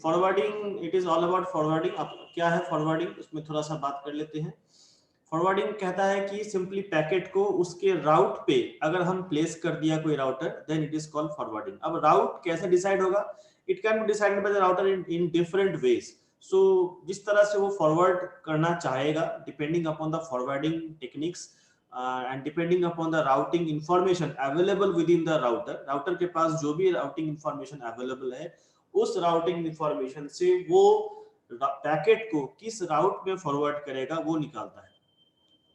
Forwarding, it is all about forwarding. अब क्या है फॉरवर्डिंग, उसमें थोड़ा सा बात कर लेते हैं। फॉरवर्डिंग कहता है कि सिंपली पैकेट को उसके राउट पे अगर हम प्लेस कर दिया कोई router, then it is called forwarding. अब राउट कैसे डिसाइड होगा? It can be decided by the router in different ways. So जिस तरह से वो फॉरवर्ड करना चाहेगा, depending upon the forwarding techniques and depending upon the routing information available within the router, router के पास जो भी राउटिंग इंफॉर्मेशन अवेलेबल है, उस राउटिंग इंफॉर्मेशन से वो पैकेट को किस राउट में फॉरवर्ड करेगा वो निकालता है।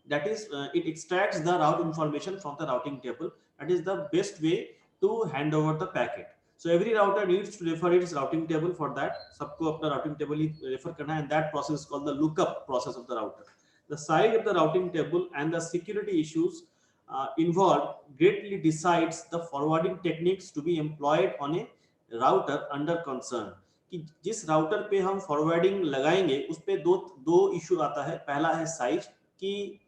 That is, it extracts the route information from the routing table. That is the best way to hand over the packet. So every router needs to refer its routing table. For that सबको अपना routing table ही refer करना है, and that process is called the lookup process of the router. The size of the routing table and the security issues involved greatly decides the forwarding techniques to be employed on a router under concern. कि जिस router पे हम forwarding लगाएंगे उस पे दो issue आता है। पहला है साइज, कि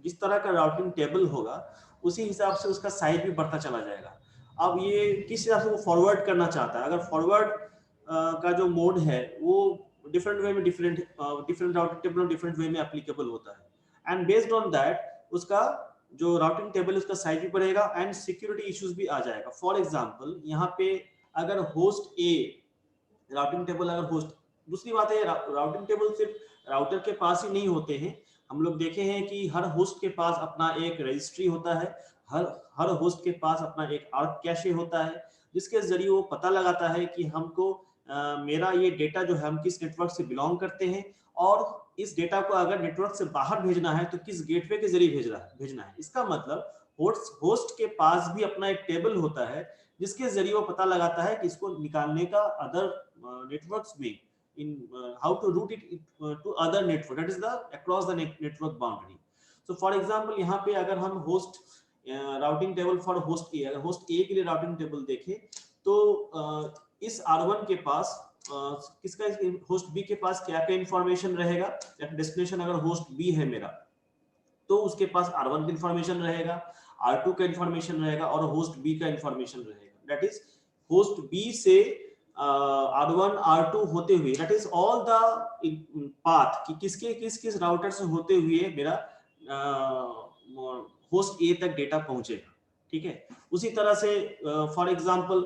जिस तरह का राउटिंग टेबल होगा उसी हिसाब से उसका साइज भी बढ़ता चला जाएगा। अब ये किस हिसाब से वो फॉरवर्ड करना चाहता है। अगर फॉरवर्ड का जो मोड है वो डिफरेंट वे में different routing table different way में एप्लीकेबल होता है, एंड बेस्ड ऑन दैट उसका जो राउटिंग टेबल उसका साइज भी बढ़ेगा एंड सिक्योरिटी इश्यूज भी आ जाएगा। फॉर एग्जांपल यहाँ पे अगर होस्ट ए राउटिंग टेबल, अगर होस्ट, दूसरी बात है राउटिंग टेबल सिर्फ राउटर के पास ही नहीं होते हैं। हम लोग देखे हैं कि हर होस्ट के पास अपना एक रजिस्ट्री होता है, हर होस्ट के पास अपना एक आर्क कैशे होता है, जिसके जरिए वो पता लगाता है कि हमको मेरा ये डेटा जो है हम किस नेटवर्क से बिलोंग करते हैं, और इस डेटा को अगर नेटवर्क से बाहर भेजना है तो किस गेटवे के जरिए भेजना है। इसका मतलब होस्ट के पास भी अपना एक टेबल होता है जिसके जरिए वो पता लगाता है कि इसको निकालने का अदर नेटवर्क्स में in how to route it to other network, that is the across the network boundary. So for example यहाँ पे अगर हम host routing table for host A, अगर होस्ट ए के लिए राउटिंग टेबल देखें तो इस R1 के पास किसका, होस्ट बी के पास क्या क्या इंफॉर्मेशन रहेगा। डेस्टिनेशन अगर होस्ट बी है मेरा तो उसके पास R1 का इंफॉर्मेशन रहेगा, R2 का इंफॉर्मेशन रहेगा और होस्ट बी का इंफॉर्मेशन रहेगा। दैट इज होस्ट बी से R1 R2 होते हुए, that is all the path कि किस राउटर से होते हुए मेरा होस्ट ए तक डेटा पहुंचेगा। ठीक है, उसी तरह से फॉर एग्जांपल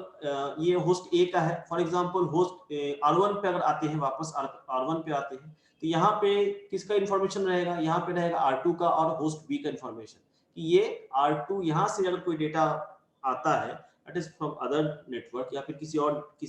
ये होस्ट ए का है, फॉर एग्जांपल होस्ट R1 पे अगर आते हैं, वापस R1 पे आते हैं तो यहाँ पे किसका इंफॉर्मेशन रहेगा, यहाँ पे रहेगा R2 का और होस्ट बी का इंफॉर्मेशन, कि ये R2 यहाँ से अगर कोई डेटा आता है that is from other network या फिर किसी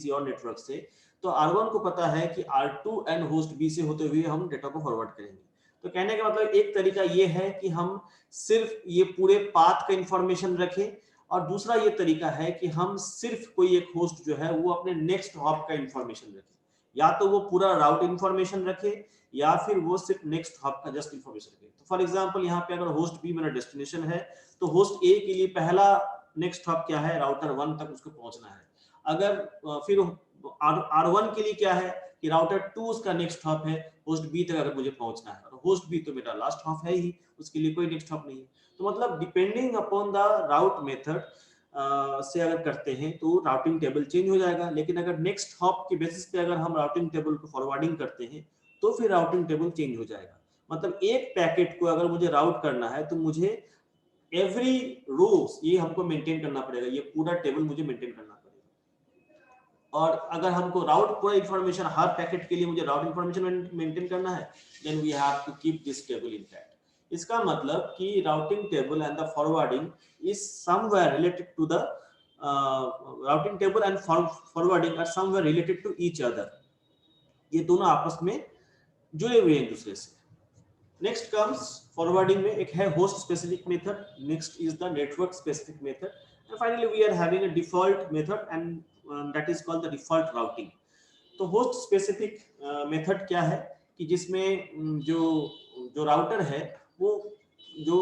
और नेटवर्क से, तो R1 को पता है कि R2 एंड होस्ट बी से होते हुए हम डेटा को फॉरवर्ड करेंगे। तो कहने का मतलब एक तरीका ये है कि हम सिर्फ ये पूरे पाथ का इंफॉर्मेशन रखें, और दूसरा ये तरीका है कि हम सिर्फ कोई एक होस्ट जो है वो अपने नेक्स्ट हॉप का इंफॉर्मेशन रखे, या तो वो पूरा राउट इंफॉर्मेशन रखे या फिर वो सिर्फ नेक्स्ट हॉप का जस्ट इंफॉर्मेशन रखे। तो फॉर एग्जांपल यहाँ पे अगर होस्ट बी मेरा डेस्टिनेशन है तो होस्ट ए के लिए पहला नेक्स्ट हॉप क्या है, राउटर 1 तक उसको पहुंचना है। अगर फिर R1 के लिए क्या है कि राउटर 2 उसका नेक्स्ट हॉप है, होस्ट बी तक अगर मुझे पहुंचना है, और होस्ट बी तो मेरा लास्ट हॉप है ही, उसके लिए कोई नेक्स्ट हॉप नहीं है। तो मतलब depending upon the route method से अगर करते हैं तो राउटिंग टेबल चेंज हो जाएगा। लेकिन अगर नेक्स्ट हॉप के बेसिस पे अगर हम राउटिंग टेबल को फॉरवर्डिंग करते हैं तो फिर राउटिंग टेबल चेंज हो जाएगा। मतलब एक पैकेट को अगर मुझे राउट करना है तो मुझे एवरी रोज ये हमको मेंटेन करना पड़ेगा, ये पूरा टेबल मुझे मेंटेन करना पड़ेगा। और अगर हमको राउट पूरा इंफॉर्मेशन, हर पैकेट के लिए मुझे राउट इंफॉर्मेशन मेंटेन करना है, then we have to keep this table intact. इसका मतलब कि routing table and the forwarding is somewhere related to the routing table and forwarding are somewhere related to each other. ये दोनों आपस में जुड़े हुए हैं एक दूसरे से। नेक्स्ट कम्स फॉरवर्डिंग में एक है host specific method, next is the network specific method, and finally we are having a default method and that is called the default routing. तो होस्ट स्पेसिफिक मेथड क्या है कि जिसमें जो राउटर है वो जो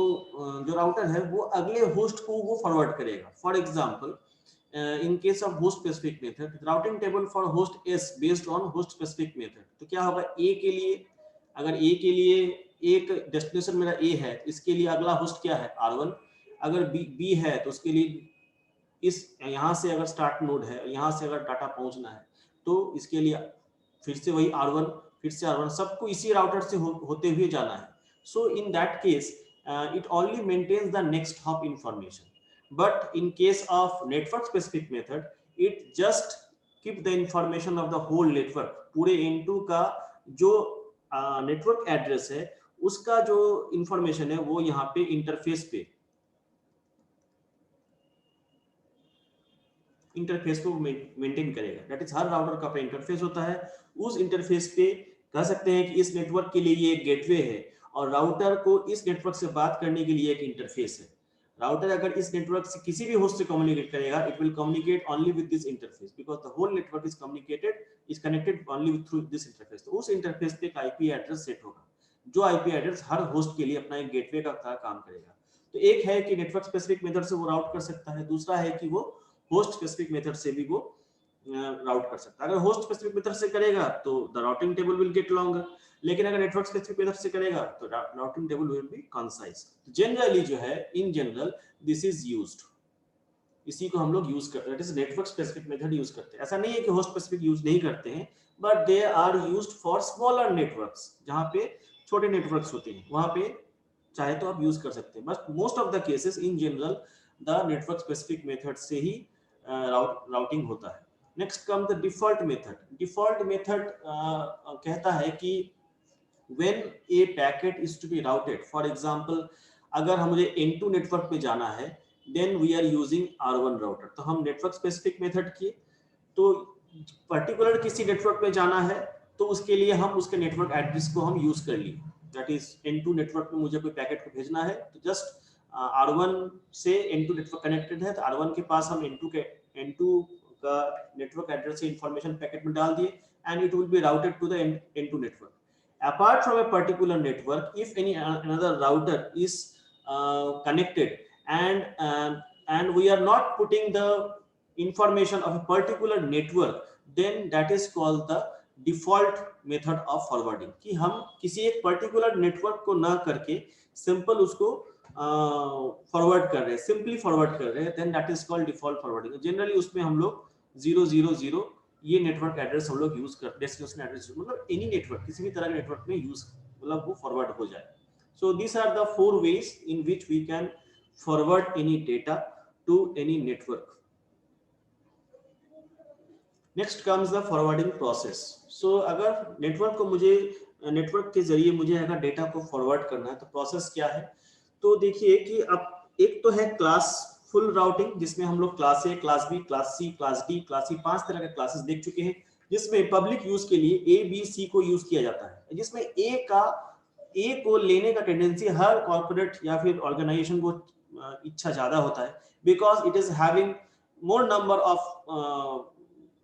राउटर है वो अगले होस्ट को वो फॉरवर्ड करेगा। For example in case of host specific method, routing table for host S based on host specific method, तो क्या होगा A के लिए, अगर A के लिए एक डेस्टिनेशन मेरा A है, इसके लिए अगला होस्ट क्या है R1, अगर B है तो उसके लिए इस यहाँ से अगर स्टार्ट नोड है, यहाँ से अगर डाटा पहुंचना है, तो इसके लिए फिर से वही R1, फिर से R1, सबको इसी राउटर से होते हुए जाना है. So in that case, it only maintains the next hop information. But in case of network specific method, it just keep the information of the whole network. पूरे N2 का जो नेटवर्क एड्रेस है, उसका जो इंफॉर्मेशन है वो यहाँ पे इंटरफेस को मेंटेन करेगा. दैट इज हर राउटर का अपना इंटरफेस होता है. उस इंटरफेस पे कह सकते हैं कि इस नेटवर्क के लिए ये एक गेटवे है और राउटर को इस नेटवर्क से बात करने के लिए एक इंटरफेस है. राउटर अगर इस नेटवर्क से किसी भी होस्ट से कम्युनिकेट करेगा, it will communicate only with this interface because the whole network is connected only through this interface. तो उस इंटरफेस पे एक आईपी एड्रेस सेट होगा, जो आईपी एड्रेस हर होस्ट के लिए अपना एक गेटवे का काम करेगा. तो एक है कि नेटवर्क स्पेसिफिक मेथड से वो राउट कर सकता है, दूसरा है कि वो होस्ट स्पेसिफिक मेथड से भी वो राउट कर सकता है. अगर होस्ट स्पेसिफिक मेथड से करेगा तो the routing table will get longer, लेकिन अगर नेटवर्क स्पेसिफिक मेथड से करेगा तो routing table will be concise. Generally जो है, in general this is used, इसी को हम लोग यूज करते हैं, that is network specific method use करते हैं. ऐसा नहीं है कि होस्ट स्पेसिफिक यूज नहीं करते हैं, but they are used for smaller networks, जहां पे छोटे नेटवर्क्स होते हैं, वहां पे चाहे तो आप यूज कर सकते हैं. But most of the cases in general the network specific method से ही राउटिंग होता है. Next come the default method. Default method कहता है कि when a packet is to be routed, for example अगर मुझे N2 नेटवर्क पे जाना है, then we are using R1 router. तो हम नेटवर्क स्पेसिफिक मेथड किए, तो पर्टिकुलर किसी नेटवर्क पे जाना है तो उसके लिए हम उसके नेटवर्क एड्रेस को हम यूज कर लिए. दैट इज N2 नेटवर्क में मुझे कोई पैकेट को भेजना है, तो जस्ट R1 से N2 नेटवर्क कनेक्टेड है, तो R1 के पास हम N2 का नेटवर्क एड्रेस से इंफॉर्मेशन पैकेट में डाल दिए and it will be routed to the N2 network. Apart from a particular network, if any another router is connected and we are not putting the information of a particular network, then that is called the default method of forwarding. कि हम किसी एक particular network को ना करके simple उसको forward कर रहे हैं, simply forward कर रहे हैं, then that is called default forwarding. Generally उसमें हम लोग 000 ये नेटवर्क एड्रेस हम लोग यूज करते हैं, डेस्टिनेशन एड्रेस, मतलब एनी नेटवर्क, किसी भी तरह के नेटवर्क में यूज, मतलब वो फॉरवर्ड हो जाए. So this are the 4 ways in which we can forward any data to any network. Next comes the forwarding process. So अगर नेटवर्क को मुझे नेटवर्क के जरिए मुझे अगर डेटा को फॉरवर्ड करना है तो प्रोसेस क्या है. तो देखिए कि अब एक तो है क्लास फुल राउटिंग, जिसमें हम लोग class A, class B, class C, class D, class C, 5 तरह के क्लासेस देख चुके हैं, जिसमें पब्लिक यूज के लिए ए, बी, सी को यूज किया जाता है, जिसमें ए को लेने का टेंडेंसी हर कॉर्पोरेट या फिर ऑर्गेनाइजेशन को इच्छा ज्यादा होता है, because it is having more number of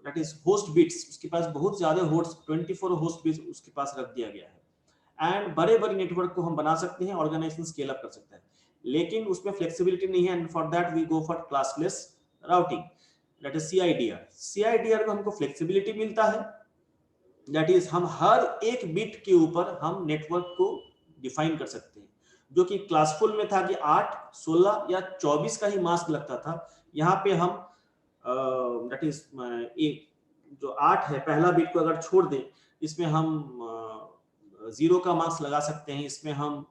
that is host bits. उसके पास बहुत ज्यादा होस्ट, 24 होस्ट बिट्स उसके पास रख दिया गया है एंड बड़े बड़े नेटवर्क को हम बना सकते हैं, ऑर्गेनाइजेशन स्केल अप कर सकता है, लेकिन उसमें फ्लेक्सिबिलिटी नहीं है. And for that we go for classless routing, that is CIDR. CIDR में हमको फ्लेक्सिबिलिटी मिलता है, दैट इज हम हर एक बिट के ऊपर हम नेटवर्क को डिफाइन कर सकते हैं, जो कि क्लासफुल में था कि 8, 16 या 24 का ही मास्क लगता था. यहाँ पे हम दैट इज एक जो 8 है, पहला बिट को अगर छोड़ दें, इसमें हम 0 का मास्क लगा सकते हैं. इसमें हम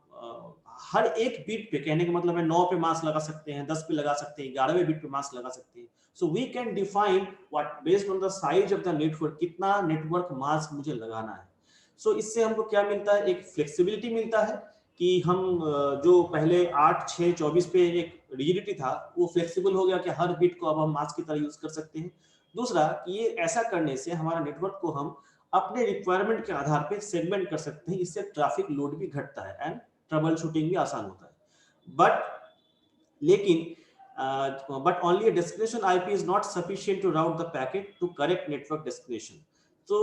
हर एक बिट पे, कहने का मतलब है 9 पे मास्क लगा सकते हैं, 10 पे लगा सकते हैं, 11वें बिट पे मास्क लगा सकते हैं. So we can define what based on the size of the network, कितना नेटवर्क मास्क मुझे लगाना है. सो इससे हमको क्या मिलता है, एक फ्लेक्सिबिलिटी मिलता है कि हम जो पहले 8, 6, 24 पे एक रिजिडिटी था, वो फ्लेक्सिबल हो गया कि हर बिट को अब हम मास्क की तरह यूज कर सकते हैं. दूसरा कि ये ऐसा करने से हमारा नेटवर्क को हम अपने रिक्वायरमेंट के आधार पे सेगमेंट कर सकते हैं, इससे ट्रैफिक लोड भी घटता है एंड ट्रबल शूटिंग भी आसान होता है. But only a destination IP is not sufficient to route the packet to correct network destination. तो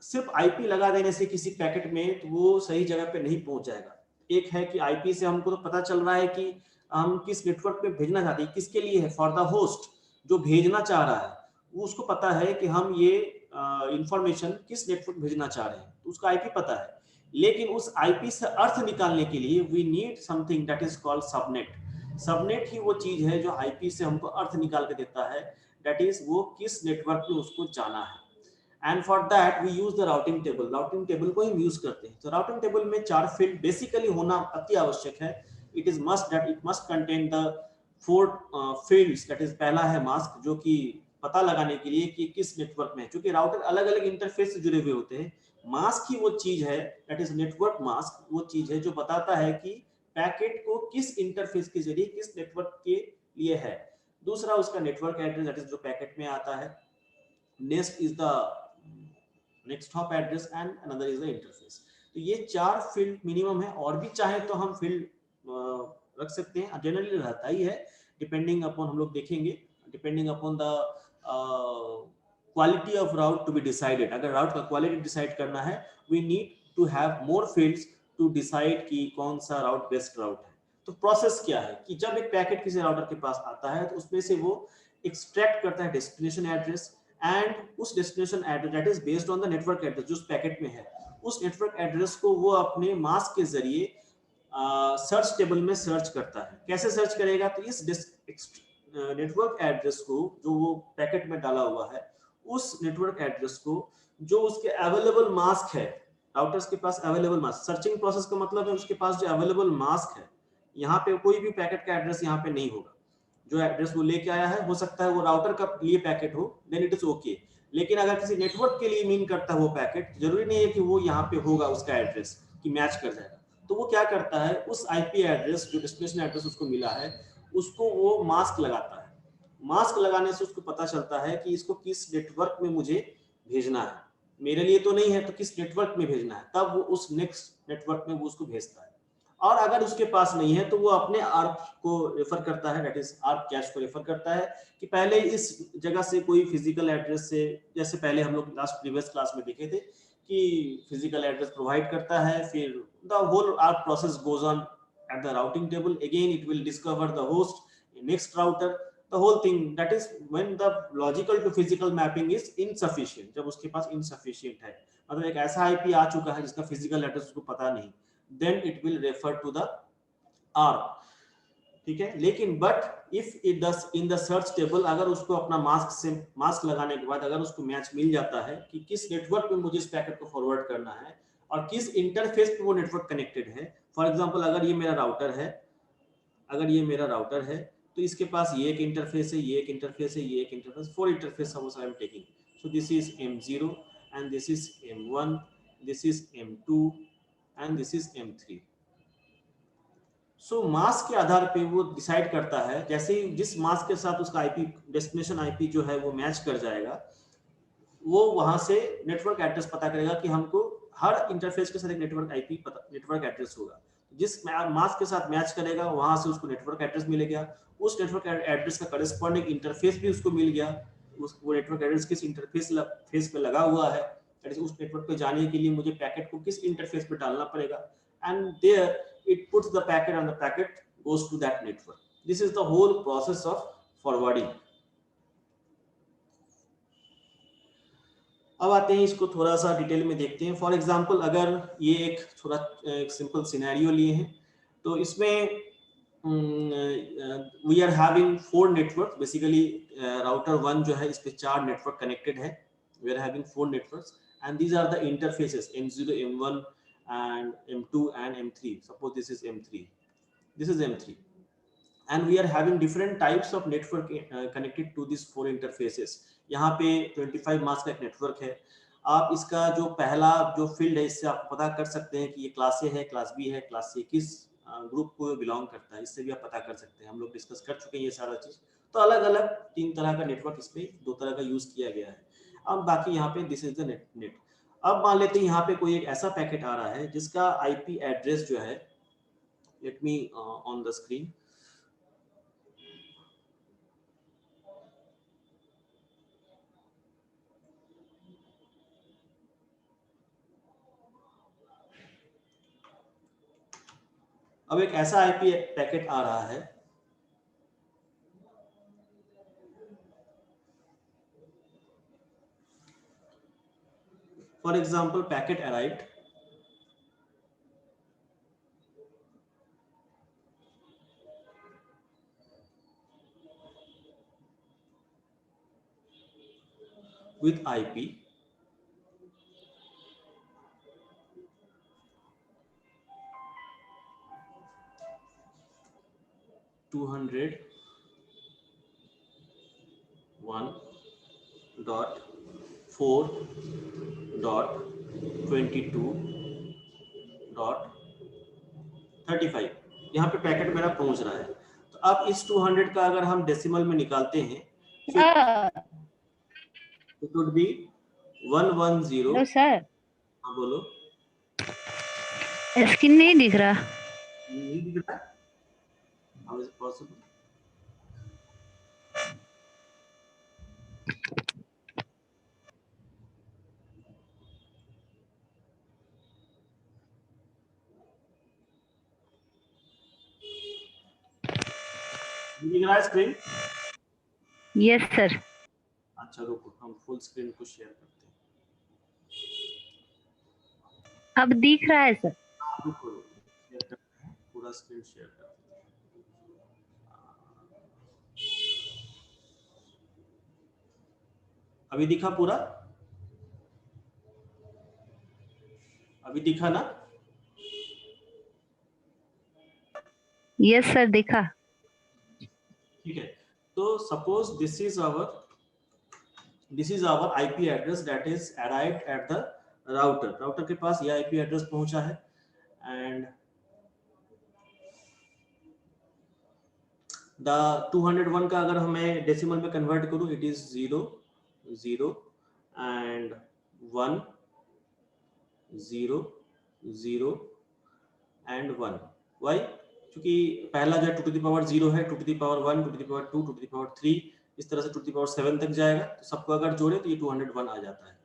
सिर्फ IP लगा देने से किसी पैकेट में तो वो सही जगह पे नहीं पहुंच जाएगा. एक है कि IP से हमको तो पता चल रहा है कि हम किस नेटवर्क पे भेजना चाहते हैं, किसके लिए है, फॉर द होस्ट जो भेजना चाह रहा है, वो उसको पता है कि हम ये इंफॉर्मेशन किस नेटवर्क भेजना चाह रहे हैं, तो उसका IP पता है. लेकिन उस IP से अर्थ निकालने के लिए we need something that is called subnet. Subnet ही वो चीज है जो आईपी से हमको अर्थ निकाल के देता है, दैट इज वो किस नेटवर्क में उसको जाना है। And for that we use the routing table, routing table को हम यूज करते हैं। तो राउटिंग टेबल में 4 फील्ड बेसिकली होना अति आवश्यक है। It is must that it must contain the 4 fields, that is पहला है मास्क, जो कि पता लगाने के लिए कि किस नेटवर्क में है, क्योंकि राउटर अलग अलग इंटरफेस से जुड़े हुए होते हैं। मास्क ही वो चीज है, दैट इज नेटवर्क मास्क, वो चीज है जो बताता है कि पैकेट को किस इंटरफेस के जरिए किस नेटवर्क के लिए है। दूसरा उसका नेटवर्क एड्रेस, दैट इज जो पैकेट में आता है। Next is the next hop address and another is the interface. तो ये 4 फील्ड मिनिमम है, और भी चाहे तो हम फील्ड रख सकते हैं, जनरली रहता ही है, डिपेंडिंग अपॉन, हम लोग देखेंगे, depending upon the quality of route to be decided. अगर राउट का क्वालिटी डिसाइड करना है, we need to have more fields to decide कि कौन सा राउट बेस्ट राउट है। तो प्रोसेस क्या है कि जब एक पैकेट किसी राउटर के पास आता है, तो उसमें से वो एक्सट्रैक्ट करता है डेस्टिनेशन एड्रेस, एंड उस destination address that is based on the network address जो उस पैकेट में है, उस नेटवर्क एड्रेस को वो अपने मास्क के जरिए सर्च टेबल में सर्च करता है। कैसे सर्च करेगा? तो इस नेटवर्क एड्रेस को जो वो पैकेट में डाला हुआ है, उस नेटवर्क एड्रेस को जो उसके अवेलेबल मास्क है, राउटर्स के पास अवेलेबल मास्क, सर्चिंग प्रोसेस का मतलब है उसके पास जो अवेलेबल मास्क है। यहाँ पे कोई भी पैकेट का एड्रेस यहाँ पे नहीं होगा, जो एड्रेस वो लेके आया है, हो सकता है वो राउटर का लिए पैकेट हो, देन इट इज ओके। लेकिन अगर किसी नेटवर्क के लिए मीन करता है वो पैकेट, जरूरी नहीं है कि वो यहाँ पे होगा उसका एड्रेस कि मैच कर जाएगा। तो वो क्या करता है, उस आईपी एड्रेस जो डेस्टिनेशन एड्रेस उसको मिला है, उसको वो मास्क लगाता है। मास्क लगाने से उसको पता चलता है कि इसको किस नेटवर्क में मुझे भेजना है, मेरे लिए तो नहीं है, तो किस नेटवर्क में भेजना है, तब वो उस नेक्स्ट नेटवर्क में वो उसको भेजता है। और अगर उसके पास नहीं है, तो वो अपने आर्क को रेफर करता है, दैट इज आर्क कैश को रेफर करता है, कि पहले इस जगह से कोई फिजिकल एड्रेस से, जैसे पहले हम लोग लास्ट प्रीवियस क्लास में देखे थे कि फिजिकल एड्रेस प्रोवाइड करता है, फिर the whole arc process goes on at the routing table, again it will discover the host, next router, the whole thing, that is when the logical to physical mapping is insufficient, जब उसके पास insufficient है, मतलब एक ऐसा IP आ चुका है जिसका physical address उसको पता नहीं, then it will refer to the arc, ठीक है। लेकिन but if it does in the search table, अगर उसको अपना मास्क लगाने के बाद अगर उसको मैच मिल जाता है कि किस नेटवर्क में मुझे इस पैकेट को फॉरवर्ड करना है और किस इंटरफेस पे वो नेटवर्क कनेक्टेड है। फॉर एग्जांपल अगर ये मेरा राउटर है, अगर ये मेरा राउटर है, तो इसके पास ये एक इंटरफेस है, ये एक इंटरफेस है, ये एक interface, 4 interface suppose I am taking. So this is M0 and this is M1, this is M2 and this is M3। So mask के आधार पे वो डिसाइड करता है, जैसे ही जिस मास्क के साथ उसका आईपी डेस्टिनेशन आईपी जो है वो मैच कर जाएगा, वो वहां से नेटवर्क एड्रेस पता करेगा कि हमको हर इंटरफेस के साथ एक नेटवर्क आईपी नेटवर्क एड्रेस होगा। जिस मास्क के साथ मैच करेगा वहां से उसको नेटवर्क एड्रेस मिलेगा, उस नेटवर्क एड्रेस का करस्पॉन्डिंग इंटरफेस भी उसको मिल गया, वो नेटवर्क एड्रेस किस इंटरफेस फेस पे लगा हुआ है, उस नेटवर्क पे जाने के लिए मुझे पैकेट को किस इंटरफेस पे डालना पड़ेगा, and there it puts the packet and the packet goes to that network. This is the whole process of forwarding. अब आते हैं इसको थोड़ा सा डिटेल में देखते हैं। फॉर एग्जांपल अगर ये एक थोड़ा एक सिंपल सिनेरियो लिए हैं, तो इसमें we are having 4 network, basically router 1 जो है इस पे 4 नेटवर्क कनेक्टेड है, we are having 4 networks and these are the interfaces M0, M1 and M2 and M3. Suppose this is M3, this is M3, and we are having different types of network connected to these 4 interfaces. यहाँ पे 25 mask का एक network है। आप इसका जो पहला जो फील्ड है, इससे आप पता कर सकते हैं कि ये क्लास ए है, क्लास बी है, क्लास सी किस ग्रुप को बिलोंग करता है, इससे भी आप पता कर सकते हैं। हम लोग डिस्कस कर चुके हैं ये सारा चीज। तो अलग अलग 3 तरह का नेटवर्क, इस पे 2 तरह का यूज किया गया है। अब बाकी यहाँ पे दिस इज द नेट। अब मान लेते हैं यहाँ पे कोई एक ऐसा पैकेट आ रहा है जिसका आईपी एड्रेस जो है, let me on the screen, अब एक ऐसा आईपी पैकेट आ रहा है, for example packet arrived, with IP 201.4.22.35 यहाँ पे पैकेट मेरा पहुंच रहा है। तो अब इस 200 का अगर हम डेसिमल में निकालते हैं तो it would be 110। Hello sir, हाँ बोलो। स्क्रीन नहीं दिख रहा। नहीं दिख रहा है? How is possible? दिख रहा है स्क्रीन? Yes sir. अच्छा रुको, हम फुल स्क्रीन को शेयर करते हैं। अब दिख रहा है सर। रुको रुको, शेयर करते हैं, पूरा स्क्रीन शेयर करते हैं। अभी दिखा पूरा? अभी दिखा ना? यस सर, दिखा। ठीक है, तो suppose this is our IP address that is arrived at the router के पास ये आईपी एड्रेस पहुंचा है एंड द 201 का अगर हमें डेसिमल में कन्वर्ट करूं it is 0 0 and 1 0 0 and 1। Why? क्योंकि पहला जो 2 टू द पावर 0 है, 2 to the power 1, 2 to the power 2, 2 to the power 3, इस तरह से 2 टू द पावर 7 तक जाएगा। तो सबको अगर जोड़े तो ये 201 आ जाता है।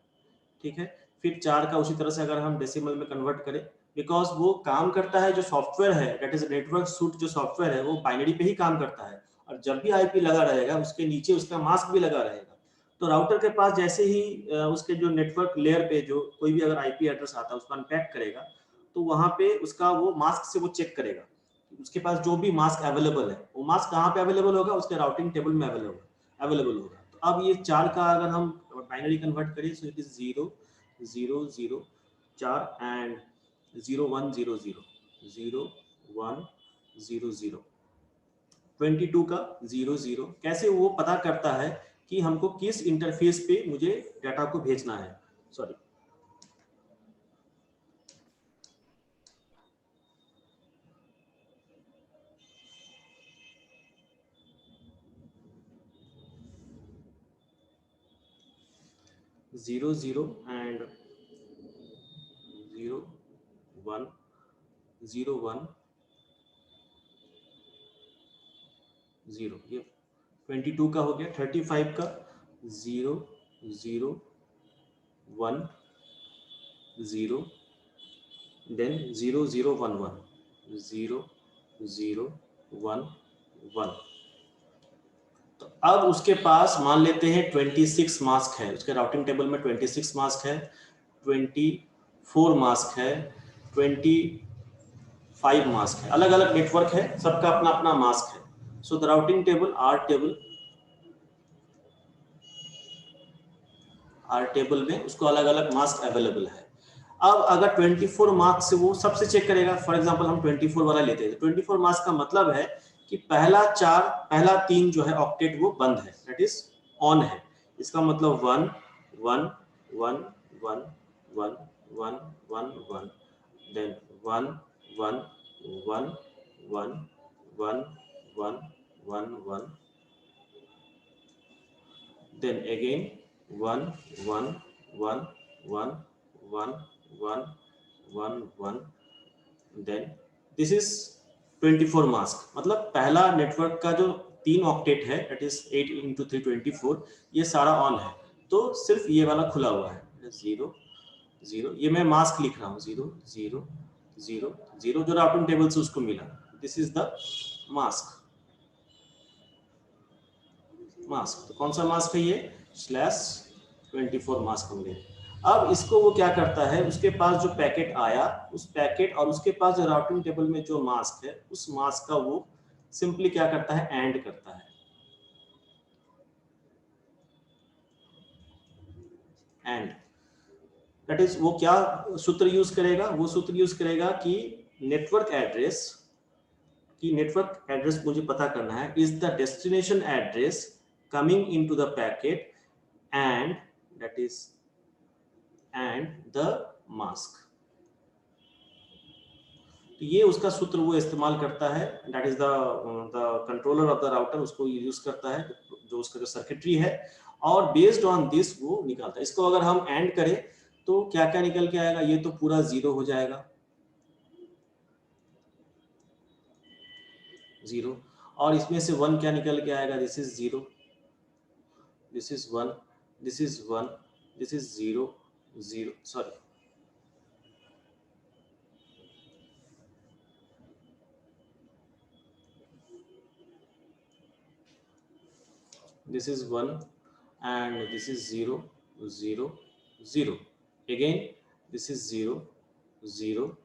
ठीक है, फिर 4 का उसी तरह से अगर हम डेसिमल में कन्वर्ट करें, बिकॉज वो काम करता है, जो सॉफ्टवेयर है दैट इज नेटवर्क सूट, जो सॉफ्टवेयर है वो बाइनरी पे ही काम करता है और जब भी आईपी लगा रहेगा उसके नीचे उसका मास्क भी लगा रहेगा। तो राउटर के पास जैसे ही उसके जो नेटवर्क लेयर पे जो कोई भी अगर आईपी एड्रेस आता है उसको अनपैक करेगा तो वहां पे उसका वो मास्क से वो चेक करेगा उसके पास जो भी मास्क अवेलेबल है, वो मास्क कहाँ पे अवेलेबल होगा, उसके राउटिंग टेबल में अवेलेबल होगा। तो अब ये 4 का अगर हम बाइनरी कन्वर्ट करें सो इट इज 0 0 0 4 एंड 0 1 0 0 0 1 0 0 22 का 0 0। कैसे वो पता करता है कि हमको किस इंटरफेस पे मुझे डाटा को भेजना है? Sorry, zero zero and 0 1 0 1 0। ये 22 का हो गया। 35 का 0 0 1 0 देन 0 0 1 1 0 0 1 1। तो अब उसके पास मान लेते हैं 26 मास्क है, उसके राउटिंग टेबल में 26 मास्क है, 24 मास्क है, 25 मास्क है, अलग अलग नेटवर्क है, सबका अपना अपना मास्क है। So the routing table or table में उसको अलग अलग मास्क अवेलेबल है। अब अगर 24 मार्क्स से वो सबसे चेक करेगा, फॉर एग्जांपल हम 24 वाला लेते हैं, तो 24 मार्क्स का मतलब है कि पहला 3 जो है ऑक्टेट वो बंद है, दैट इज ऑन है। इसका मतलब 1 1 1 1 1 1 1 1 then 1 1 1 1 1 1 1 1 then again 1 1 1 1 1 1 1 1 then this is 24 mask. मतलब पहला नेटवर्क का जो 3 ऑक्टेट है दैट इज 8 into 3 24, ये सारा ऑन है। तो सिर्फ ये वाला खुला हुआ है 0 0। ये मैं मास्क लिख रहा हूँ 0 0 0 0 जो राउटिंग टेबल से उसको मिला, दिस इज द मास्क। तो कौन सा मास्क है ये? /24 मास्क होंगे। अब इसको वो क्या करता है, उसके पास जो पैकेट आया उस पैकेट और उसके पास जो राउटिंग टेबल में जो मास्क है उस मास्क का वो सिंपली क्या करता है, एंड करता है। एंड दैट इज वो क्या सूत्र यूज करेगा, वो सूत्र यूज करेगा कि नेटवर्क एड्रेस मुझे पता करना है, is the destination address coming into the packet and that is and the mask. तो ये उसका सूत्र वो इस्तेमाल करता है, that is the controller of the router उसको यूज करता है, जो उसका जो सर्किटरी है, और बेस्ड ऑन दिस वो निकालता है। इसको अगर हम एंड करें तो क्या क्या निकल के आएगा, ये तो पूरा 0 हो जाएगा, 0, और इसमें से 1 क्या निकल के आएगा, this is 0, this is 1, this is 1, this is 0 0, sorry this is 1 and this is 0 0 0, again this is 0 0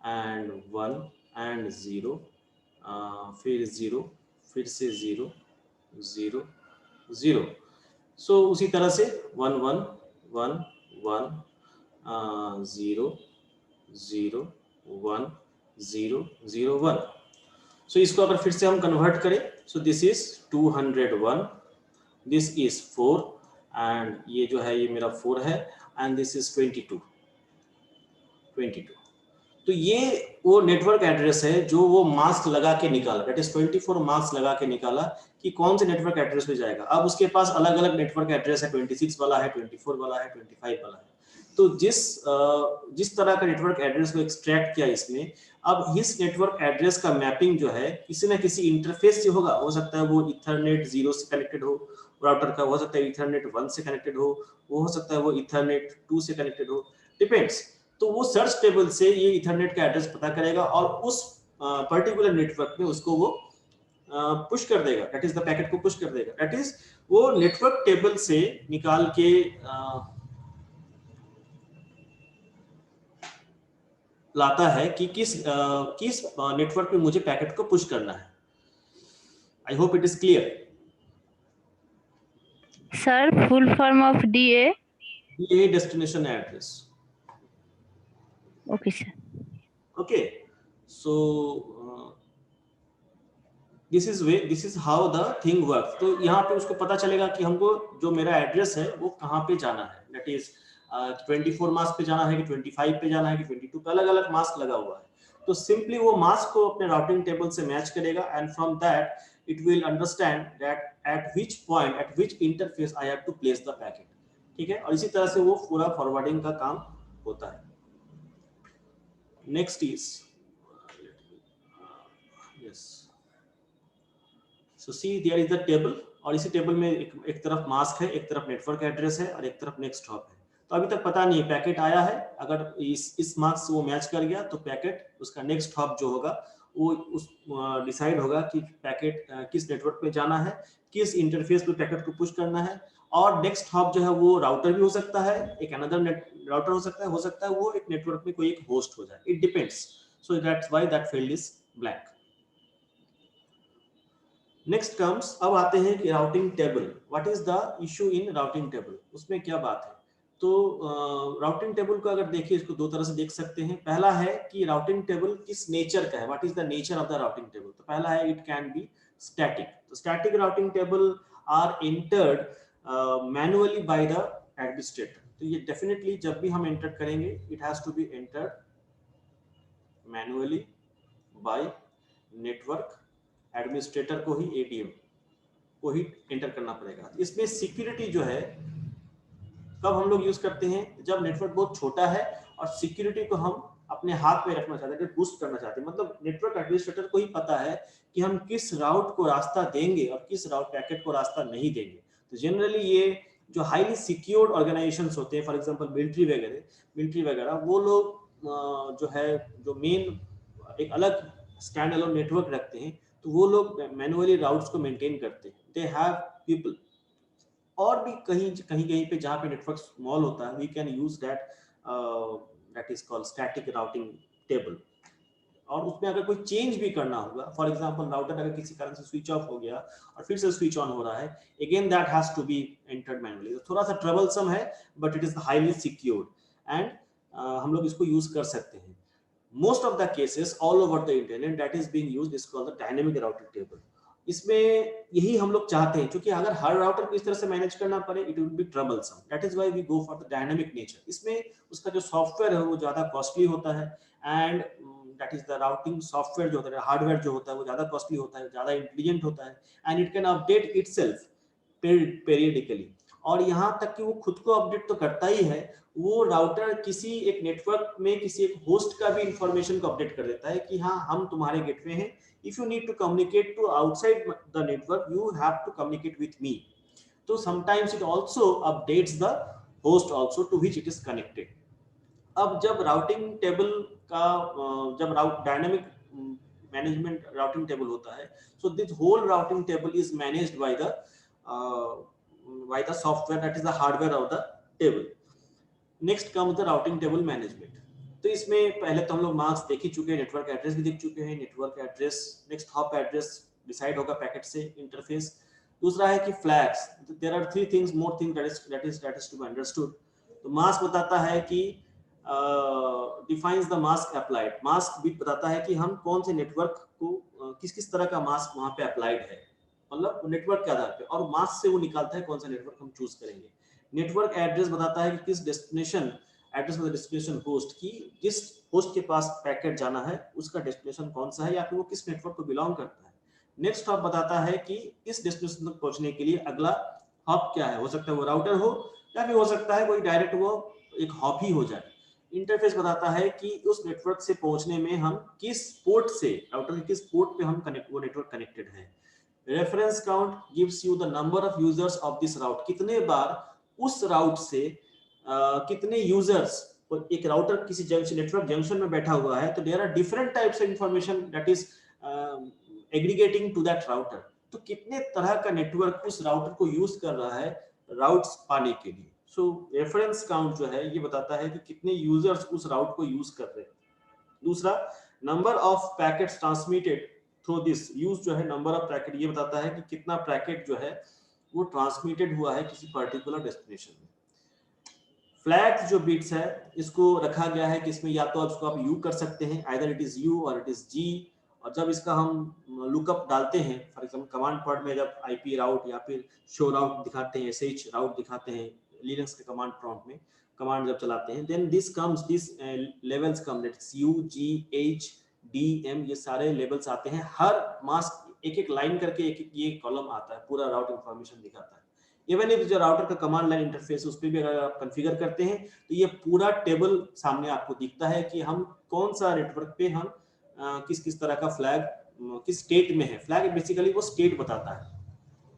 and 1 and 0, फिर 0, फिर से 0 0 0, सो उसी तरह से 1 1 1 1 0 0 1 0 0 1। सो इसको अगर फिर से हम कन्वर्ट करें, so this is 201, this is 4 and ये जो है ये मेरा 4 है, एंड दिस इज 22। तो ये वो नेटवर्क एड्रेस है जो वो मास्क लगा के निकाला, दैट इज 24 मास्क लगा के निकाला कि कौन से नेटवर्क एड्रेस पे जाएगा। अब उसके पास अलग अलग नेटवर्क एड्रेस है, 26 वाला है, 24 वाला है, 25 वाला है। तो जिस तरह का नेटवर्क एड्रेस को एक्सट्रैक्ट किया इसमें, अब इस नेटवर्क एड्रेस का मैपिंग जो है किसी न किसी इंटरफेस से होगा, हो सकता है वो इथरनेट 0 से कनेक्टेड हो राउटर का, हो सकता है इथरनेट 1 से कनेक्टेड हो, वो हो सकता है वो इथरनेट 2 से कनेक्टेड हो, डिपेंड्स। तो वो सर्च टेबल से ये इथरनेट का एड्रेस पता करेगा और उस पर्टिकुलर नेटवर्क में उसको वो पुश कर देगा, दैट इज द पैकेट को पुश कर देगा, दैट इज वो नेटवर्क टेबल से निकाल के लाता है कि किस नेटवर्क में मुझे पैकेट को पुश करना है। I hope it is clear. Sir full form of DA? DA destination address. Okay sir. Okay, so this is how the thing work. तो यहाँ पे उसको पता चलेगा कि हमको जो मेरा एड्रेस है वो कहाँ पे जाना है, दैट इज 24 मास्क पे जाना है कि 25 पे जाना है कि 22 पे, अलग अलग मास्क लगा हुआ है। तो सिंपली वो मास्क को अपने राउटिंग टेबल से मैच करेगा and from that it will understand that at which point at which interface I have to place the packet. ठीक है, और इसी तरह से वो पूरा फॉरवर्डिंग का काम होता है। Next is yes, so see there is the table, और इसी टेबल में एक तरफ मास्क है, एक तरफ नेटवर्क एड्रेस है और एक तरफ नेक्स्ट हॉप है। तो अभी तक पता नहीं पैकेट आया है, अगर इस मार्क्स से वो मैच कर गया तो पैकेट उसका नेक्स्ट हॉप जो होगा वो उस डिसाइड होगा कि पैकेट किस नेटवर्क पे जाना है, किस इंटरफेस पे पैकेट को पुश करना है। और नेक्स्ट हॉप जो है वो राउटर भी हो सकता है, एक अनदर राउटर हो सकता है वो एक नेटवर्क में कोई एक होस्ट हो जाए, it depends. So that's why that field is blank. Next comes, अब आते हैं कि routing table, what is the issue in routing table, उसमें क्या बात है। तो राउटिंग टेबल को अगर देखिए, इसको दो तरह से देख सकते हैं। पहला है कि राउटिंग टेबल किस नेचर का है, what is the nature of the routing table. तो पहला है इट कैन बी स्टैटिक। तो static routing table are entered manually by the administrator. तो ये डेफिनेटली जब भी हम एंटर करेंगे it has to be entered manually by network administrator को ही, एडीएम को ही एंटर करना पड़ेगा। इसमें सिक्योरिटी जो है कब हम लोग यूज करते हैं, जब नेटवर्क बहुत छोटा है और सिक्योरिटी को हम अपने हाथ में रखना चाहते हैं, बूस्ट करना चाहते हैं। मतलब नेटवर्क एडमिनिस्ट्रेटर को ही पता है कि हम किस राउट को रास्ता देंगे और किस राउट पैकेट को रास्ता नहीं देंगे। तो जनरली ये जो हाईली सिक्योर्ड ऑर्गेनाइजेशंस होते हैं, फॉर एग्जांपल मिलिट्री वगैरह, वो लोग जो है जो मेन एक अलग स्टैंड अलोन नेटवर्क रखते हैं, तो वो लोग मैनुअली राउट्स को मेंटेन करते हैं, दे हैव पीपल। और भी कहीं पे जहाँ पे नेटवर्क स्मॉल होता है, we can use that is called static routing table. और उसमें अगर कोई चेंज भी करना होगा, फॉर एग्जांपल राउटर अगर किसी कारण से स्विच ऑफ हो गया और फिर से स्विच ऑन हो रहा है, again that has to be entered manually. तो थोड़ा सा ट्रबलसम है, but it is highly secured and हम लोग इसको यूज कर सकते हैं। Most of the cases all over the internet that is being used is called the dynamic routing table. इसमें यही हम लोग चाहते हैं, क्योंकि अगर हर राउटर को इस तरह से मैनेज करना पड़े it will be troublesome, that is why we go for the dynamic nature. इसमें उसका जो सॉफ्टवेयर है वो ज्यादा कॉस्टली होता है and that is the routing software जो होता है, हार्डवेयर जो होता है वो ज्यादा कॉस्टली होता है, ज्यादा इंटेलिजेंट होता है and it can update itself periodically. और यहाँ तक कि वो खुद को अपडेट तो करता ही है, वो राउटर किसी एक नेटवर्क में किसी एक होस्ट का भी इंफॉर्मेशन को अपडेट कर देता है कि हाँ हम तुम्हारे गेटवे हैं, if you need to communicate to outside the network you have to communicate with me. So sometimes it also updates the host also to which it is connected. अब जब राउटिंग टेबल का जब dynamic management routing table होता है, so this whole routing table is managed by the software, that is the hardware of the table. Next comes the routing table management. तो इसमें पहले तो हम लोग मार्क्स देख ही चुके हैं, नेटवर्क एड्रेस भी देख चुके हैं, network address next hop address decide होगा पैकेट से, इंटरफेस। दूसरा है कि flags, there are three things more thing that is to be understood. तो मास्क बताता है कि defines the mask applied, mask bit बताता है कि हम कौन से नेटवर्क को किस किस तरह का मास्क वहां पे अप्लाइड है, मतलब नेटवर्क के आधार पे, और मास्क से वो निकालता है कौन सा नेटवर्क हम चूज करेंगे। नेटवर्क एड्रेस बताता है कि किस destination address of the destination host की, जिस होस्ट के पास पैकेट जाना है उसका डेस्टिनेशन कौन सा है या फिर वो किस नेटवर्क को बिलोंग करता है। नेक्स्ट हॉप बताता है कि इस डेस्टिनेशन तक पहुंचने के लिए अगला हॉप क्या है, हो सकता है वो राउटर हो या फिर हो सकता है कोई डायरेक्ट वो एक हॉप ही हो जाए। इंटरफेस बताता है कि उस नेटवर्क से पहुंचने में हम किस पोर्ट से, राउटर के किस पोर्ट पे हम वो नेटवर्क कनेक्टेड है। Reference count gives you the number of users of this route, कितने बार उस राउट से कितने यूजर्स, एक राउटर किसी जंक्शन नेटवर्क जंक्शन में बैठा हुआ है तो there are different types of information that is aggregating to that router. तो कितने तरह का नेटवर्क उस राउटर को यूज कर रहा है राउट्स पाने के लिए। सो रेफरेंस काउंट जो है ये बताता है कि कितने यूजर्स उस राउट को यूज कर रहे हैं। दूसरा number of packets transmitted through this use जो है, नंबर ऑफ पैकेट ये बताता है कि कितना पैकेट जो है वो ट्रांसमिटेड हुआ है किसी पर्टिकुलर डेस्टिनेशन में। फ्लैग्स जो बिट्स है इसको रखा गया है कि इसमें या तो इसको आप यू कर सकते हैं, आइदर इट इज यू और इट इज जी, और जब इसका हम लुकअप डालते हैं, फॉर एग्जांपल कमांड प्रोम्प्ट में जब आईपी राउट या फिर शो राउट दिखाते हैं, एसएच राउट दिखाते हैं लिनक्स के कमांड प्रॉम्प्ट में, कमांड जब चलाते हैं, then this levels come, that's U G H D M, ये सारे लेवल्स आते हैं। हर मास्क एक एक लाइन करके एक एक ये कॉलम आता है, पूरा राउट इंफॉर्मेशन दिखाता है। इवन इफ जो राउटर का कमांड लाइन इंटरफेस उस पर भी अगर आप कॉन्फ़िगर करते हैं तो ये पूरा टेबल सामने आपको दिखता है कि हम कौन सा नेटवर्क पे हम किस किस तरह का फ्लैग किस स्टेट में है। फ्लैग बेसिकली वो स्टेट बताता है।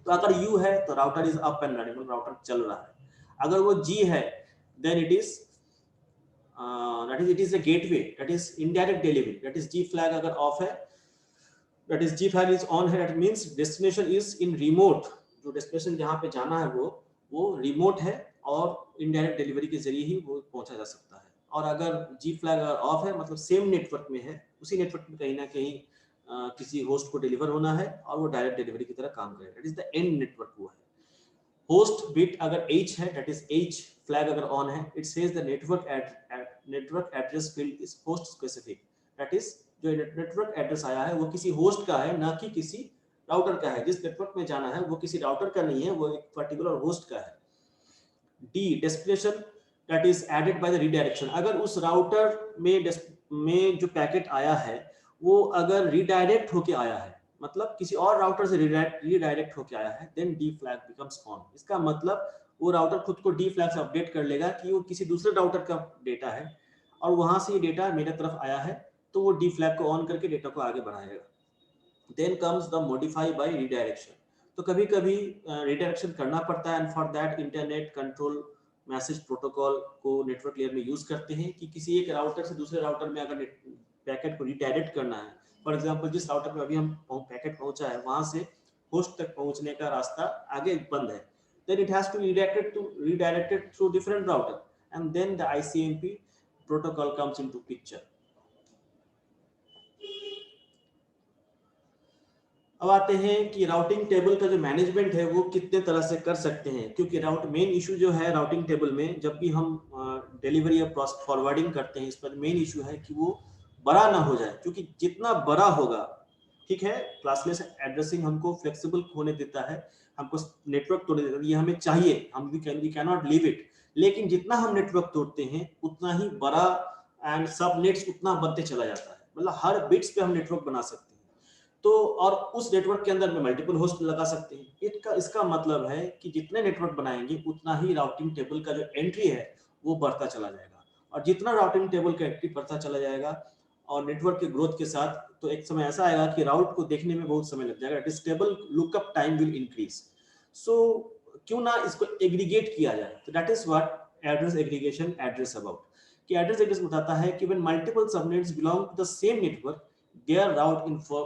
तो अगर यू है तो router is up and running, router चल रहा है। अगर वो जी है then it is a gateway, that is indirect delivery, that is G flag अगर ऑफ है, that is G flag is on है, that means destination is in remote, जो डेस्टिनेशन जहां पे जाना है वो रिमोट है और इनडायरेक्ट डिलीवरी के जरिए ही वो पहुंचा जा सकता है। और अगर जी फ्लैग ऑफ है मतलब सेम नेटवर्क में है, उसी नेटवर्क में कहीं ना कहीं किसी होस्ट को डिलीवर होना है और वो डायरेक्ट डिलीवरी की तरह काम करेगा, that is the end network वो है। होस्ट बिट अगर H है, दैट इज H फ्लैग अगर ऑन है, it says the network address field is host specific, that is जो नेटवर्क एड्रेस आया है वो किसी होस्ट का है ना कि किसी राउटर का है। जिस नेटवर्क में जाना है वो किसी राउटर का नहीं है, वो एक पर्टिकुलर होस्ट का है। D destination that is added by the redirection, अगर उस राउटर में जो पैकेट आया है वो अगर रीडायरेक्ट होके आया है, मतलब किसी और राउटर से रीडायरेक्ट होके आया है, then D flag becomes on. इसका मतलब वो राउटर खुद को डी फ्लैग से अपडेट कर लेगा कि वो किसी दूसरे राउटर का डेटा है और वहां से ये डेटा मेरे तरफ आया है, तो वो डी फ्लैग को ऑन करके डेटा को आगे बढ़ाएगा। Then comes the modify by redirection, तो कभी कभी रिडायरेक्शन करना पड़ता है and for that internet control message protocol को नेटवर्क लेयर में यूज करते हैं कि किसी एक राउटर से दूसरे राउटर में अगर पैकेट को रिडायरेक्ट करना है, फॉर एग्जांपल जिस राउटर पे अभी हम पैकेट पहुंचा है वहां से होस्ट तक पहुंचने का रास्ता आगे बंद है, then it has to be redirected through different router and then the ICMP protocol comes into picture. अब आते हैं कि राउटिंग टेबल का जो मैनेजमेंट है वो कितने तरह से कर सकते हैं, क्योंकि मेन इशू जो है राउटिंग टेबल में, जब भी हम डिलीवरी या फॉरवर्डिंग करते हैं, इस पर मेन इशू है कि वो बड़ा ना हो जाए, क्योंकि जितना बड़ा होगा, ठीक है, क्लासलेस एड्रेसिंग हमको फ्लेक्सिबल होने देता है, हमको नेटवर्क तोड़ने देता है, ये हमें चाहिए, हम we can not leave it, लेकिन जितना हम नेटवर्क तोड़ते हैं उतना ही बड़ा एंड सब नेट्स उतना बनते चला जाता है, मतलब हर बिट्स पे हम नेटवर्क बना सकते हैं। तो और उस नेटवर्क के अंदर में मल्टीपल होस्ट लगा सकते हैं। इसका मतलब है कि जितने नेटवर्क बनाएंगे उतना ही राउटिंग टेबल का जो एंट्री है वो बढ़ता चला जाएगा, और जितना राउटिंग टेबल का एंट्री बढ़ता चला जाएगा और नेटवर्क के ग्रोथ के साथ, तो एक समय ऐसा आएगा कि राउट को देखने में बहुत समय लग जाएगा, table lookup time will increase. So क्यों ना इसको एग्रीगेट किया जाए, तो that is what address aggregation address about, कि एड्रेस एग्रीगेशन बताता है कि when multiple subnets belong to the same network their route info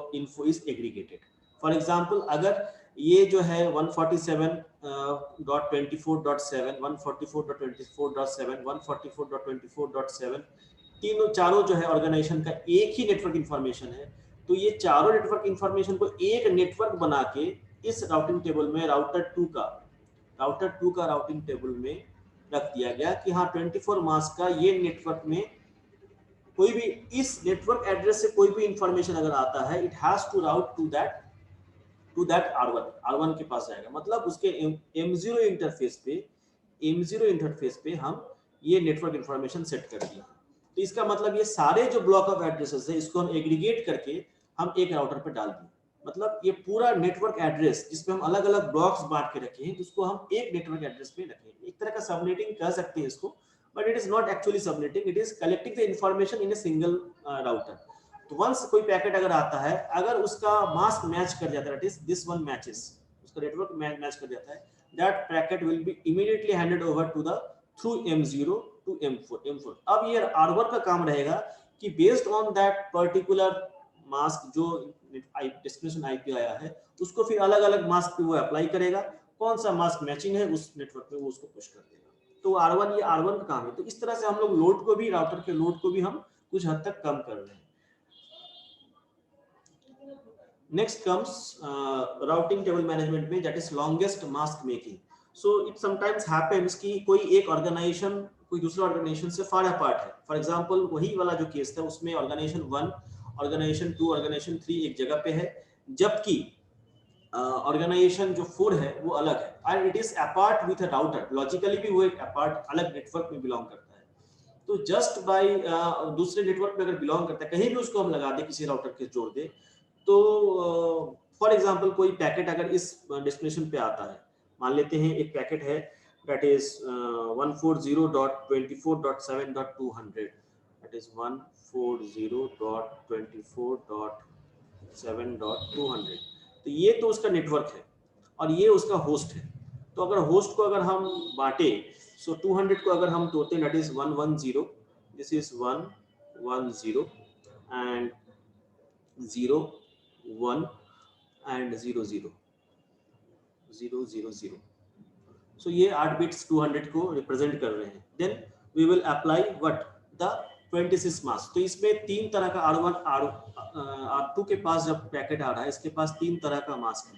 is aggregated. For example, अगर ये जो है 147.24.7, 144.24.7, 144.24.7 तीनों चारों जो है ऑर्गेनाइजेशन का एक ही नेटवर्क इंफॉर्मेशन है, तो ये चारों नेटवर्क इंफॉर्मेशन को एक नेटवर्क बना के इस राउटिंग टेबल में राउटर टू का राउटिंग टेबल में रख दिया गया कि हाँ 24 मास्क का ये नेटवर्क में कोई भी इस नेटवर्क एड्रेस से कोई भी इंफॉर्मेशन अगर आता है, it has to route to that R1 के पास जाएगा, मतलब उसके M0 इंटरफेस पे हम ये नेटवर्क इंफॉर्मेशन सेट कर दिया। तो इसका मतलब ये सारे जो ब्लॉक ऑफ एड्रेसेस है इसको हम एग्रीगेट करके हम एक राउटर पे डाल दिए, मतलब ये पूरा नेटवर्क एड्रेस जिसमें हम अलग अलग ब्लॉक्स बांट के रखे हैं उसको हम एक नेटवर्क एड्रेस पे रखें, एक तरह का सबनेटिंग कह सकते हैं इसको, but it is not actually subnetting, it is collecting the information in a single router. तो once कोई पैकेट अगर आता है, अगर उसका मास्क मैच कर जाता है, that is this one matches, उसका नेटवर्क मैच कर जाता है, that packet will be immediately handed over to the through M0 to M4. अब ये R1 का काम रहेगा कि based on that particular mask जो डेस्टिनेशन आईपी आया है, उसको फिर अलग अलग मास्क पे वो अप्लाई करेगा, कौन सा मास्क मैचिंग है उस नेटवर्क पे वो उसको पुश कर देगा। तो R1 ये R1 का काम है। तो इस तरह से हम लोग लोड को भी, राउटर के लोड को भी हम कुछ हद तक कम कर रहे हैं। Next comes routing table management में, that is longest mask making. So it sometimes happens कि कोई एक ऑर्गेनाइजेशन कोई दूसरे ऑर्गेनाइजेशन से फार अपार्ट है। फॉर एग्जांपल वही वाला जो केस था उसमें ऑर्गेनाइजेशन 1, ऑर्गेनाइजेशन 2, ऑर्गेनाइजेशन 3 एक जगह पे है, जबकि ऑर्गेनाइजेशन जो 4 है वो अलग है, and it is apart with a router, logically भी वो एक अपार्ट अलग नेटवर्क में बिलोंग करता है। तो जस्ट बाय दूसरे नेटवर्क में अगर बिलोंग करता है, कहीं भी उसको हम लगा दे, किसी राउटर के जोड़ दे, तो फॉर एग्जांपल कोई पैकेट अगर इस डेस्टिनेशन पे आता है, मान लेते हैं एक पैकेट है दैट इज 140.24.7.200, दैट इज 140.24.7.200, तो ये तो उसका नेटवर्क है और ये उसका होस्ट है। तो अगर होस्ट को अगर हम बांटे, सो 200 को अगर हम तोड़ते हैं, that is 110, this is 110 and 0 1 and 0 0 0 0 0। So ये 8 बिट्स 200 को रिप्रेजेंट कर रहे हैं। Then we will apply what the 26 mask. तो इसमें तीन तरह का R1 R2 के पास जब पैकेट आ रहा है, इसके पास तीन तरह का मास्क है।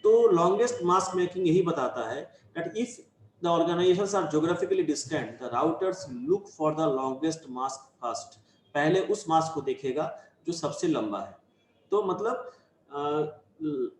तो लॉन्गेस्ट मास्क मेकिंग यही बताता है that if the organizations are geographically distant, the routers look for the longest mask first. पहले उस मास्क को देखेगा जो सबसे लंबा है। तो मतलब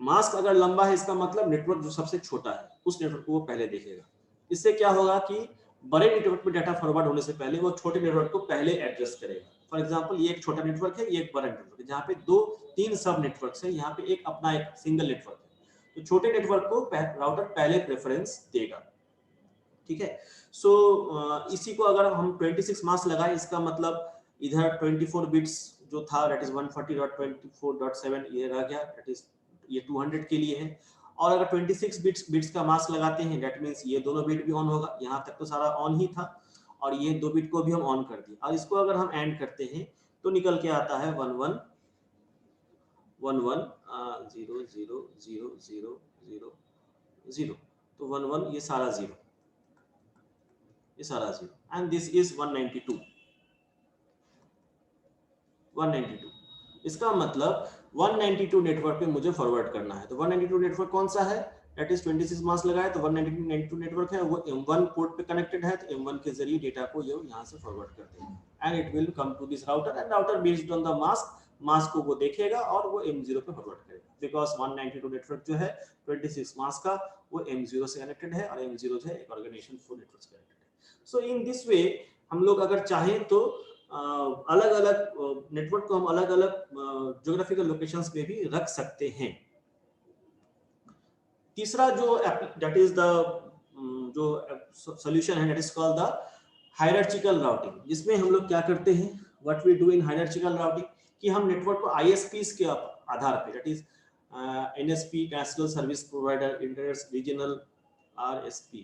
मास्क अगर लंबा है, इसका मतलब नेटवर्क जो सबसे छोटा है उस नेटवर्क को वो पहले देखेगा। इससे क्या होगा कि बड़े नेटवर्क में डाटा फॉरवर्ड होने से पहले वो छोटे नेटवर्क को पहले एड्रेस करेगा। फॉर एग्जांपल ये एक छोटा नेटवर्क है, ये एक बड़ा नेटवर्क है, जहाँ पे 2-3 सब नेटवर्क है, यहाँ पे एक अपना एक सिंगल नेटवर्क है। तो छोटे नेटवर्क को राउटर पहले प्रेफरेंस देगा, ठीक है। सो इसी को अगर हम 26 मास्क लगाए, इसका मतलब इधर 24 बिट्स जो था दैट इज 140.24.7 ये रह गया, दैट इज ये 200 के लिए है। और अगर 26 बिट्स का मास्क लगाते हैं, दैट मींस ये दोनों बिट भी ऑन होगा। यहाँ तक तो सारा ऑन ही था और ये 2 बिट को भी हम ऑन कर दिए। और इसको अगर हम एंड करते हैं तो निकल के आता है 1 1 1 1 0 0 0 0 0 0। तो 1 1 ये सारा 0, ये सारा 0 एंड दिस इज 192। इसका मतलब 192 नेटवर्क पे मुझे फॉरवर्ड करना है। तो 192 नेटवर्क कौन सा है, दैट इज 26 मास्क लगाए तो 192 नेटवर्क है, वो M1 पोर्ट पे कनेक्टेड है, तो M1 के जरिए डेटा को ये यहाँ से फॉरवर्ड करते हैं and it will come to this router and router based on the mask को वो देखेगा और वो M0 पे फॉरवर्ड करेगा, बिकॉज 192 नेटवर्क जो है 26 मास्क का वो M0 से कनेक्टेड है और M0 जो है एक ऑर्गेनाइजेशन फुल नेटवर्क से कनेक्टेड है। सो इन दिस वे हम लोग अगर चाहें तो अलग अलग नेटवर्क को हम अलग अलग ज्योग्राफिकल लोकेशंस पे भी रख सकते हैं। तीसरा जो दैट इज द जो सॉल्यूशन है that is called the hierarchical routing, जिसमें हम लोग क्या करते हैं, what we do in hierarchical routing, कि हम नेटवर्क को ISPs के आधार पे that is NSP national service provider, internet regional RSP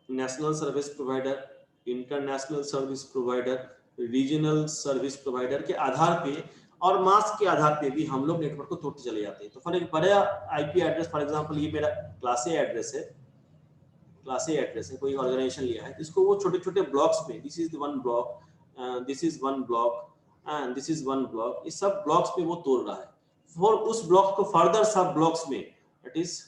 national service provider, international service provider, regional service provider के आधार पे और मास्क के आधार पे भी हम लोग नेटवर्क को तोड़ते चले जाते हैं। तो फॉर एक बड़ा IP एड्रेस, फॉर एग्जांपल ये मेरा क्लास A एड्रेस है, क्लास A एड्रेस है, कोई ऑर्गेनाइजेशन लिया है, इसको वो छोटे छोटे ब्लॉक्स में, this is one block, this is one block and this is one block, इस सब ब्लॉक्स में वो तोड़ रहा है, और उस ब्लॉक को फर्दर सब ब्लॉक्स में दैट इज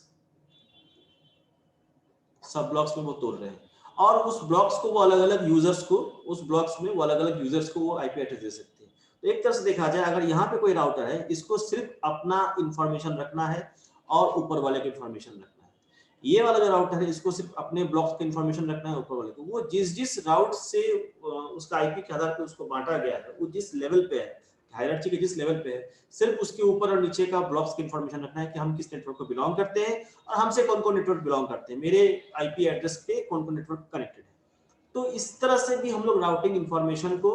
सब ब्लॉक्स में वो तोड़ रहे हैं और उस ब्लॉक्स को वो अलग अलग यूजर्स को, उस ब्लॉक्स में वो अलग अलग यूजर्स को वो IP एड्रेस दे सकते हैं। तो एक तरह से देखा जाए, अगर यहाँ पे कोई राउटर है, इसको सिर्फ अपना इंफॉर्मेशन रखना है और ऊपर वाले की इंफॉर्मेशन रखना है। ये वाला जो राउटर है, इसको सिर्फ अपने ब्लॉक्स की इंफॉर्मेशन रखना है, ऊपर वाले को वो जिस जिस राउट से उसका IP के आधार पर उसको बांटा गया है, वो जिस लेवल पे है, हायरार्ची के जिस लेवल पे है, सिर्फ उसके ऊपर और नीचे का ब्लॉक्स की इंफॉर्मेशन रखना है कि हम किस नेटवर्क को बिलोंग करते हैं और हमसे कौन कौन नेटवर्क बिलोंग करते हैं, मेरे IP एड्रेस पे कौन कौन नेटवर्क कनेक्टेड है। तो इस तरह से भी हम लोग राउटिंग इंफॉर्मेशन को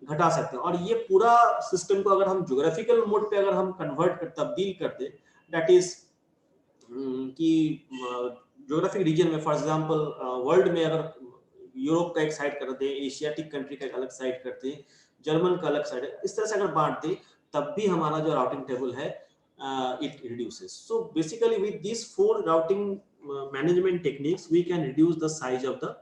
घटा सकते हैं। और ये पूरा सिस्टम को अगर हम ज्योग्राफिकल मोड पे अगर हम कन्वर्ट कर, तब्दील करते, दैट इज कि ज्योग्राफिक रीजन में, फॉर एग्जांपल वर्ल्ड में अगर यूरोप का एक साइड कर दे, एशियाटिक कंट्री का एक अलग साइड करते, जर्मन का अलग साइड है, इस तरह से अगर बांट दे, तब भी हमारा जो राउटिंग टेबल है it reduces. So basically with these 4 routing management techniques we can reduce the size of the